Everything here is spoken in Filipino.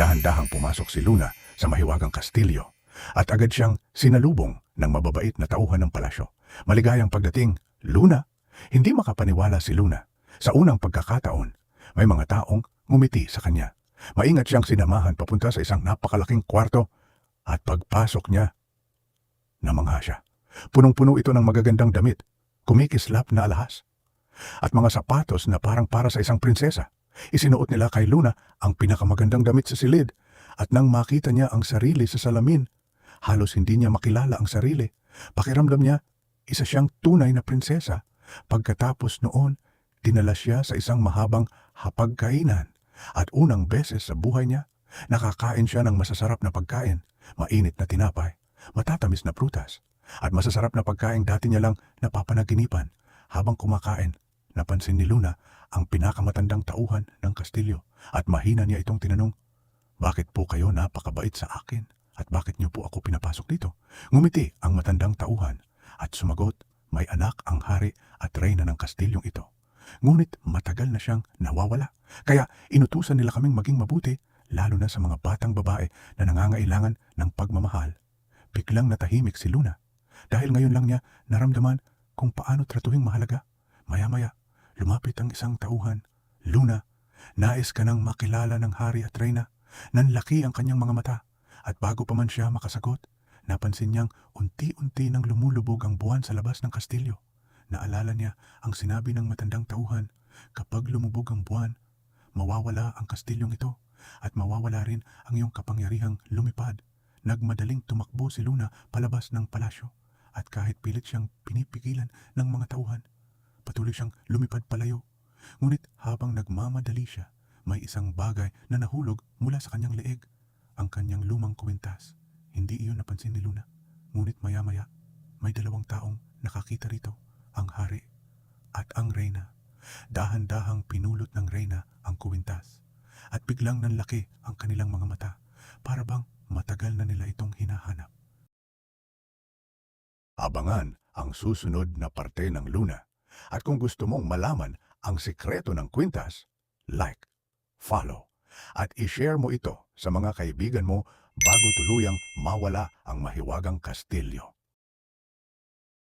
Dahan-dahang pumasok si Luna sa mahiwagang kastilyo at agad siyang sinalubong ng mababait na tauhan ng palasyo. Maligayang pagdating, Luna. Hindi makapaniwala si Luna. Sa unang pagkakataon, may mga taong ngumiti sa kanya. Maingat siyang sinamahan papunta sa isang napakalaking kwarto at pagpasok niya, namangha siya. Punong-puno ito ng magagandang damit, kumikislap na alahas, at mga sapatos na parang para sa isang prinsesa. Isinuot nila kay Luna ang pinakamagandang damit sa silid at nang makita niya ang sarili sa salamin, halos hindi niya makilala ang sarili. Pakiramdam niya, isa siyang tunay na prinsesa. Pagkatapos noon, dinala siya sa isang mahabang hapagkainan at unang beses sa buhay niya, nakakain siya ng masasarap na pagkain, mainit na tinapay, matatamis na prutas, at masasarap na pagkain dati niya lang napapanaginipan. Habang kumakain, napansin ni Luna ang pinakamatandang tauhan ng kastilyo at mahina niya itong tinanong, "Bakit po kayo napakabait sa akin at bakit niyo po ako pinapasok dito?" Ngumiti ang matandang tauhan at sumagot, may anak ang hari at reyna ng kastilyong ito. Ngunit matagal na siyang nawawala, kaya inutusan nila kaming maging mabuti, lalo na sa mga batang babae na nangangailangan ng pagmamahal. Biglang natahimik si Luna dahil ngayon lang niya naramdaman kung paano tratuhing mahalaga. Maya-maya, lumapit ang isang tauhan. "Luna, nais ka nang makilala ng hari at reyna." Nanlaki ang kanyang mga mata at bago pa man siya makasagot, napansin niyang unti-unti nang lumulubog ang buwan sa labas ng kastilyo. Naalala niya ang sinabi ng matandang tauhan, kapag lumubog ang buwan, mawawala ang kastilyong ito at mawawala rin ang iyong kapangyarihang lumipad. Nagmadaling tumakbo si Luna palabas ng palasyo at kahit pilit siyang pinipigilan ng mga tauhan, patuloy siyang lumipad palayo. Ngunit habang nagmamadali siya, may isang bagay na nahulog mula sa kanyang leeg, ang kanyang lumang kwintas. Hindi iyon napansin ni Luna. Ngunit maya-maya, may dalawang taong nakakita rito, ang hari at ang reyna. Dahan-dahang pinulot ng reyna ang kwintas at biglang nanlaki ang kanilang mga mata, para bang matagal na nila itong hinahanap. Abangan ang susunod na parte ng Luna. At kung gusto mong malaman ang sikreto ng kwintas, like, follow, at i-share mo ito sa mga kaibigan mo bago tuluyang mawala ang mahiwagang kastilyo.